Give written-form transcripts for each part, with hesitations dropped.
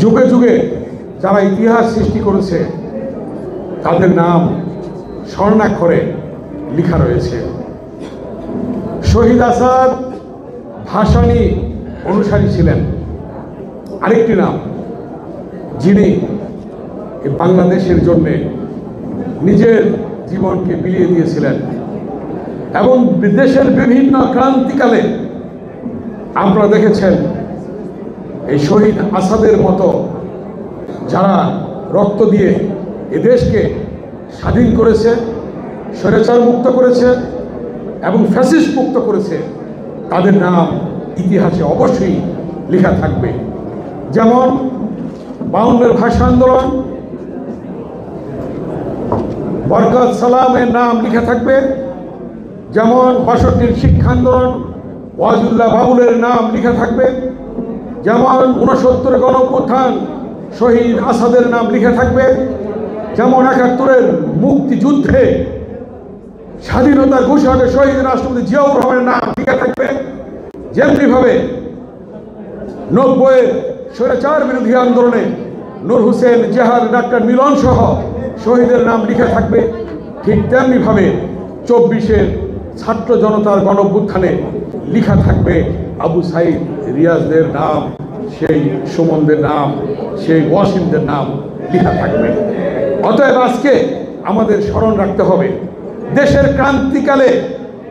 যুগে যুগে যারা ইতিহাস সৃষ্টি করেছে তাদের নাম স্বর্ণাক্ষরে লেখা রয়েছে। শহীদ আসাদ ভাসানী অনুসারী ছিলেন। আরেকটি নাম, যিনি বাংলাদেশের জন্যে নিজের জীবনকে বিলিয়ে দিয়েছিলেন এবং দেশের বিভিন্ন ক্রান্তিকালে আপনারা দেখেছেন এই শহীদ আসাদের মতো যারা রক্ত দিয়ে এ দেশকে স্বাধীন করেছে, স্বৈরাচার মুক্ত করেছে এবং ফ্যাসিস্ট মুক্ত করেছে, তাদের নাম ইতিহাসে অবশ্যই লেখা থাকবে। যেমন 52-এর ভাষা আন্দোলন, বরকত সালামের নাম লেখা থাকবে। যেমন 62-র শিক্ষা আন্দোলন, ওয়াজুল্লাহ বাবুলের নাম লেখা থাকবে। যেমন 69-এর গণঅভ্যুত্থান, শহীদ আসাদের নাম লেখা থাকবে। যেমন 71-এর মুক্তিযুদ্ধে স্বাধীনতার ঘোষণাকে শহীদ রাষ্ট্রপতি জিয়াউর রহমানের নাম লেখা থাকবে। যেমনিভাবে 90-এর স্বৈরাচার বিরোধী আন্দোলনে নূর হোসেন, জেহাদ, ডাক্তার মিলন সহ শহীদের নাম লেখা থাকবে। ঠিক তেমনিভাবে 24-এর ছাত্র জনতার গণঅভ্যুত্থানে লেখা থাকবে আবু সাইদ, রিয়াজদের নাম, সেই সুমনদের নাম, সেই ওয়াসিমদের নাম লেখা থাকবে। অতএব আজকে আমাদের স্মরণ রাখতে হবে দেশের ক্রান্তিকালে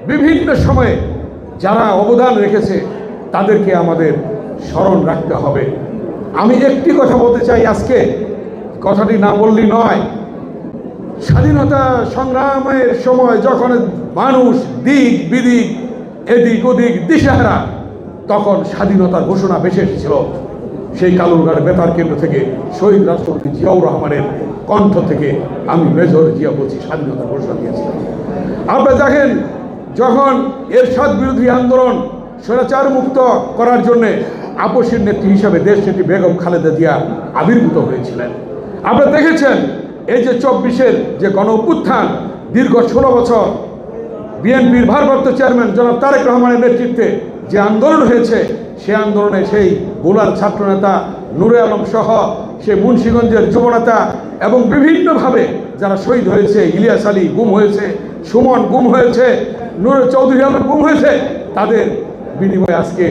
বিভিন্ন সময়ে যারা অবদান রেখেছে তাদেরকে আমাদের স্মরণ রাখতে হবে। আমি একটি কথা বলতে চাই আজকে, কথাটি না বললেই নয়। স্বাধীনতা সংগ্রামের সময় যখন মানুষ দিক বিদিক এদিক ওদিক দিশেহারা, তখন স্বাধীনতার ঘোষণা ভেসে এসেছিল সেই কালুরঘাট বেতার কেন্দ্র থেকে শহীদ রাষ্ট্রপতি জিয়াউর রহমানের কণ্ঠ থেকে। আমি মেজর জিয়া বলছি, স্বাধীনতার ঘোষণা দিয়েছিলাম। আপনারা দেখেন, যখন এরশাদ বিরোধী আন্দোলন স্বৈরাচার মুক্ত করার জন্যে আপসের নেত্রী হিসাবে দেশনেত্রী বেগম খালেদা জিয়া আবির্ভূত হয়েছিলেন। আপনারা দেখেছেন এই যে 24-এর যে গণ অভ্যুত্থান, দীর্ঘ 16 বছর বিএনপির ভারপ্রাপ্ত চেয়ারম্যান জনাব তারেক রহমানের নেতৃত্বে যে আন্দোলন হয়েছে, সে আন্দোলনে সেই গোলার ছাত্রনেতা নূরে আলম সহ সে মুন্সিগঞ্জের যুবনেতা এবং বিভিন্নভাবে যারা শহীদ হয়েছে, ইলিয়াস আলী গুম হয়েছে, সুমন গুম হয়েছে, নূর চৌধুরী আলম গুম হয়েছে, তাদের বিনিময়ে আজকে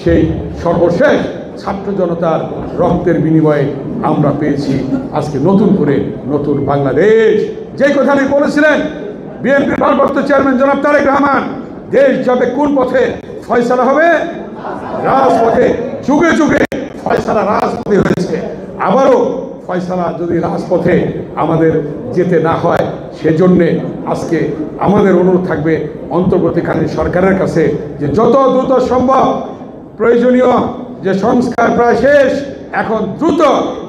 সেই সর্বশেষ ছাত্র জনতার রক্তের বিনিময়ে আমরা পেয়েছি আজকে নতুন করে নতুন বাংলাদেশ। যে কথাটি বলেছিলেন বিএনপির ভারপ্রাপ্ত চেয়ারম্যান জনাব তারেক রহমান, দেশ যাবে কোন পথে? ফয়সালা হবে রাজপথে। যুগে যুগে ফয়সালা রাজপথে হয়েছে, আবারও ফয়সালা যদি রাজপথে আমাদের যেতে না হয়, সেজন্যে আজকে আমাদের অনুরোধ থাকবে অন্তর্বর্তীকালীন সরকারের কাছে যে যত দ্রুত সম্ভব প্রয়োজনীয় যে সংস্কার প্রায় শেষ, এখন দ্রুত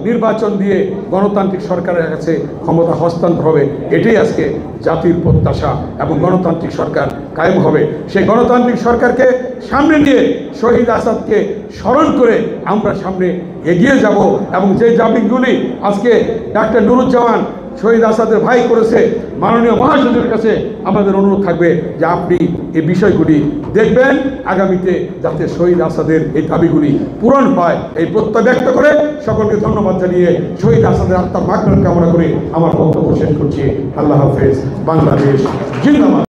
নির্বাচন দিয়ে গণতান্ত্রিক সরকারের কাছে ক্ষমতা হস্তান্তর হবে। এটাই আজকে জাতির প্রত্যাশা এবং গণতান্ত্রিক সরকার কায়েম হবে। সেই গণতান্ত্রিক সরকারকে সামনে নিয়ে শহীদ আসাদকে স্মরণ করে আমরা সামনে এগিয়ে যাব এবং যে দাবিগুলি আজকে ডাক্তার নুরুজ্জামান শহীদ আসাদের ভাই করেছে, মাননীয় মহাসচিবের কাছে আমাদের অনুরোধ থাকবে যে আপনি এই বিষয়গুলি দেখবেন আগামীতে, যাতে শহীদ আসাদের এই দাবিগুলি পূরণ হয়। এই প্রত্যয় ব্যক্ত করে সকলকে ধন্যবাদ জানিয়ে শহীদ আসাদের আত্মার মাগফিরাত কামনা করে আমার বক্তব্য শেষ করছি। আল্লাহ হাফেজ। বাংলাদেশ জিন্দাবাদ।